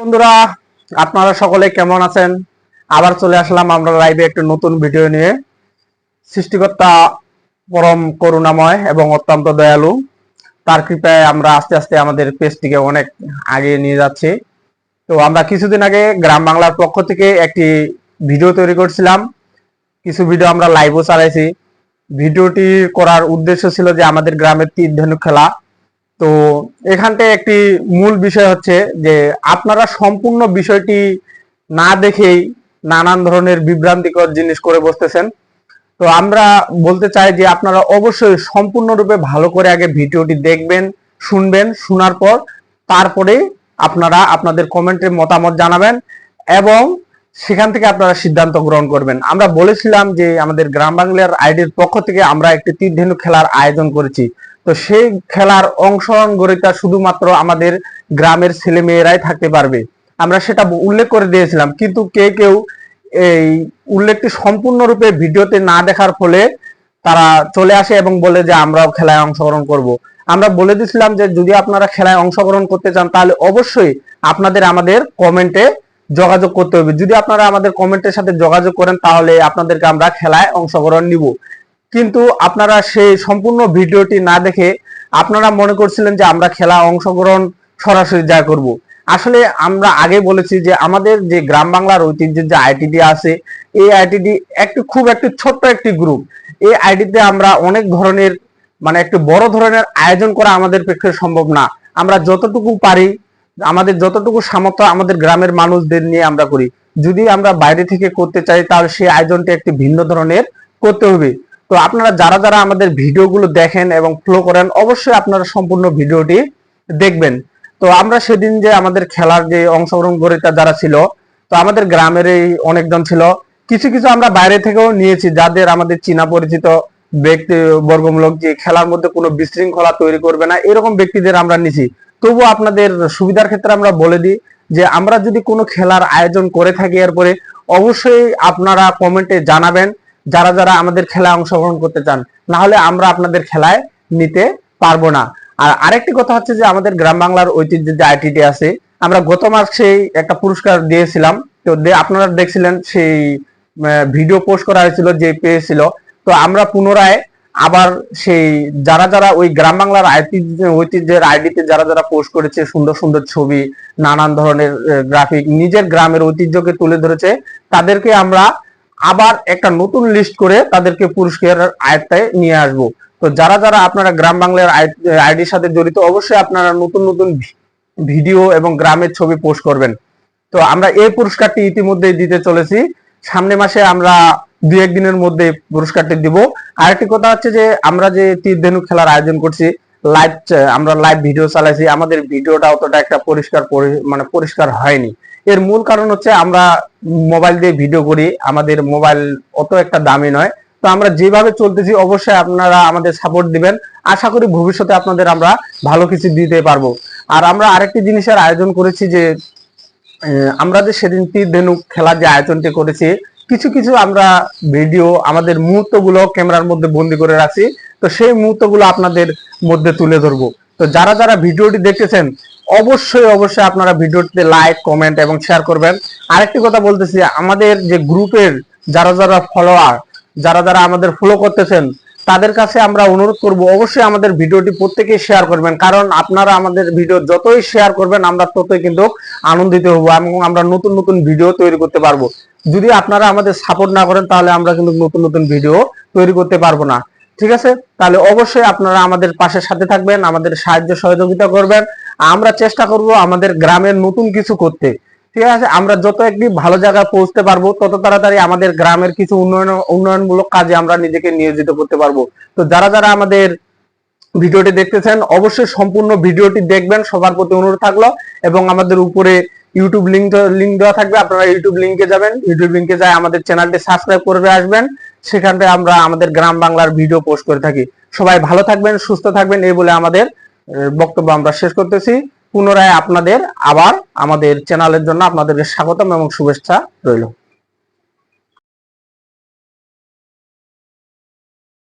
বন্ধুরা, আপনারা সকলে কেমন আছেন? আবার চলে আসলাম আমরা লাইভে একটা নতুন ভিডিও নিয়ে। সৃষ্টিকর্তা পরম করুণাময় এবং অত্যন্ত দয়ালু, তার কৃপায় আমরা আস্তে আস্তে আমাদের পেজটিকে অনেক আগে নিয়ে যাচ্ছি। তো আমরা কিছুদিন আগে গ্রাম বাংলার পক্ষ থেকে একটি ভিডিও তৈরি করছিলাম, কিছু ভিডিও আমরা লাইভও চালাইছি। ভিডিওটি করার উদ্দেশ্য ছিল যে আমাদের গ্রামের তীর ধনুক খেলা। তো এখানতে একটি মূল বিষয় হচ্ছে যে আপনারা সম্পূর্ণ বিষয়টি না দেখেই নানান ধরনের বিভ্রান্তিকর জিনিস করে বসতেছেন। তো আমরা বলতে চাই যে আপনারা অবশ্যই সম্পূর্ণরূপে ভালো করে আগে ভিডিওটি দেখবেন, শুনবেন, শোনার পর তারপরে আপনারা আপনাদের কমেন্টে মতামত জানাবেন এবং সেখান থেকে আপনারা সিদ্ধান্ত গ্রহণ করবেন। আমরা বলেছিলাম যে আমাদের গ্রাম বাংলার আইডির পক্ষ থেকে আমরা একটি তীর ধনুক খেলার আয়োজন করেছি। তো সেই খেলার অংশগ্রহণকারীরা শুধুমাত্র আমাদের গ্রামের ছেলে মেয়েরাই থাকতে পারবে, আমরা সেটা উল্লেখ করে দিয়েছিলাম। কিন্তু কেউ এই উল্লেখটি সম্পূর্ণরূপে ভিডিওতে না দেখার ফলে তারা চলে আসে এবং বলে যে আমরাও খেলায় অংশগ্রহণ করব। আমরা বলে দিয়েছিলাম যে যদি আপনারা খেলায় অংশগ্রহণ করতে চান তাহলে অবশ্যই আপনাদের আমাদের কমেন্টে যোগাযোগ করতে হবে। যদি আপনারা আমাদের কমেন্টের সাথে যোগাযোগ করেন তাহলে আপনাদেরকে আমরা খেলায় অংশগ্রহণ নিব। কিন্তু আপনারা সেই সম্পূর্ণ ভিডিওটি না দেখে আপনারা মনে করছিলেন যে আমরা খেলা অংশগ্রহণ সরাসরি যা করব। আসলে আমরা আগে বলেছি যে আমাদের যে গ্রাম বাংলার ঐতিহ্যের যে আইটিডি আছে, এই আইটিডি খুব একটি ছোট্ট একটি গ্রুপ। এই আইডিতে আমরা অনেক ধরনের একটু বড় ধরনের আয়োজন করা আমাদের পক্ষে সম্ভব না। আমরা যতটুকু পারি, আমাদের যতটুকু সামর্থ্য আমাদের গ্রামের মানুষদের নিয়ে আমরা করি। যদি আমরা বাইরে থেকে করতে চাই তাহলে সেই আয়োজনটি একটি ভিন্ন ধরনের করতে হবে। তো আপনারা যারা যারা আমাদের ভিডিওগুলো দেখেন এবং ফলো করেন অবশ্যই আপনারা সম্পূর্ণ ভিডিওটি দেখবেন। তো আমরা সেদিন যে আমাদের খেলার যে অংশগ্রহণকারীরা যারা ছিল, তো আমাদের গ্রামের এই অনেকজন ছিল, কিছু কিছু আমরা বাইরে থেকেও নিয়েছি যাদের আমাদের চীনা পরিচিত ব্যক্তি বর্গমূলক যে খেলার মধ্যে কোনো বিশৃঙ্খলা তৈরি করবে না এরকম ব্যক্তিদের আমরা নিছি। তবু আপনাদের সুবিধার ক্ষেত্রে আমরা বলে দিই যে আমরা যদি কোনো খেলার আয়োজন করে থাকি এরপরে অবশ্যই আপনারা কমেন্টে জানাবেন যারা যারা আমাদের খেলায় অংশগ্রহণ করতে চান, না হলে আমরা আপনাদের খেলায় নিতে পারবো না। আর আরেকটি কথা হচ্ছে যে আমাদের গ্রাম বাংলার ঐতিহ্যের যে আইটিটি আছে, আমরা গত মাসে একটা পুরস্কার দিয়েছিলাম। তো আপনারা দেখছিলেন সেই ভিডিও পোস্ট করা হয়েছিল যে পেয়েছিল। তো আমরা পুনরায় আবার সেই যারা যারা ওই গ্রাম বাংলার ঐতিহ্যের আইডিতে যারা যারা পোস্ট করেছে সুন্দর সুন্দর ছবি, নানান ধরনের গ্রাফিক, নিজের গ্রামের ঐতিহ্যকে তুলে ধরেছে, তাদেরকে আমরা আবার একটা নতুন লিস্ট করে তাদেরকে পুরস্কারের আয়ত্তায় নিয়ে আসব। তো যারা যারা আপনারা গ্রাম বাংলার আইডির সাথে জড়িত অবশ্যই আপনারা নতুন নতুন ভিডিও এবং গ্রামের ছবি পোস্ট করবেন। তো আমরা এই পুরস্কারটি ইতিমধ্যেই দিতে চলেছি, সামনে মাসে আমরা 2-1 দিনের মধ্যে পুরস্কারটি দিব। আরেকটি কথা হচ্ছে যে আমরা যে তীর ধনুক খেলার আয়োজন করছি, আমরা লাইভ ভিডিও চালাইছি, আমাদের ভিডিওটা অতটা একটা পরিষ্কার হয়নি। এর মূল কারণ হচ্ছে আমরা মোবাইল দিয়ে ভিডিও করি, আমাদের মোবাইল অত একটা দামি নয়। তো আমরা যেভাবে চলতেছি অবশ্যই আপনারা আমাদের সাপোর্ট দিবেন, আশা করি ভবিষ্যতে আপনাদের আমরা ভালো কিছু দিতে পারবো। আর আমরা আরেকটি জিনিসের আয়োজন করেছি যে আমরা যে সেদিন তীর ধনুক খেলার যে আয়োজনটি করেছি, কিছু কিছু আমরা ভিডিও আমাদের মুহূর্তগুলো ক্যামেরার মধ্যে বন্দি করে রাখছি। তো সেই মুহূর্তগুলো আপনাদের মধ্যে তুলে ধরবো। তো যারা যারা ভিডিওটি দেখতেছেন অবশ্যই অবশ্যই আপনারা ভিডিওটিতে লাইক, কমেন্ট এবং শেয়ার করবেন। আরেকটি কথা বলতেছি, আমাদের যে গ্রুপের যারা যারা ফলোয়ার, যারা যারা আমাদের ফলো করতেছেন তাদের কাছে আমরা অনুরোধ করব অবশ্যই আমাদের ভিডিওটি প্রত্যেকেই শেয়ার করবেন, কারণ আপনারা আমাদের ভিডিও যতই শেয়ার করবেন আমরা ততই কিন্তু আনন্দিত হব এবং আমরা নতুন নতুন ভিডিও তৈরি করতে পারবো। যদি আপনারা আমাদের সাপোর্ট না করেন তাহলে আমরা কিন্তু নতুন নতুন ভিডিও তৈরি করতে পারবো না। ঠিক আছে, তাহলে অবশ্যই আপনারা আমাদের পাশে সাথে থাকবেন, আমাদের সাহায্য সহযোগিতা করবেন। আমরা চেষ্টা করব আমাদের গ্রামের নতুন কিছু করতে। ঠিক আছে, আমরা যত একটি ভালো জায়গায় পৌঁছতে পারবো তত তাড়াতাড়ি আমাদের গ্রামের কিছু উন্নয়নমূলক কাজে আমরা নিজেকে নিয়োজিত করতে পারবো। তো যারা যারা আমাদের ভিডিওটি দেখতেছেন অবশ্যই সম্পূর্ণ ভিডিওটি দেখবেন, সবার প্রতি অনুরোধ থাকলো। এবং আমাদের উপরে ইউটিউব লিঙ্ক দেওয়া থাকবে, আপনারা ইউটিউব লিঙ্কে যাবেন, ইউটিউব লিঙ্কে যায় আমাদের চ্যানেলটি সাবস্ক্রাইব করে আসবেন। সেখানে আমরা আমাদের গ্রাম বাংলার ভিডিও পোস্ট করে থাকি। সবাই ভালো থাকবেন, সুস্থ থাকবেন, এই বলে আমাদের বক্তব্য আমরা শেষ করতেছি। পুনরায় আপনাদের আবার আমাদের চ্যানেলের জন্য আপনাদেরকে স্বাগতম এবং শুভেচ্ছা রইল।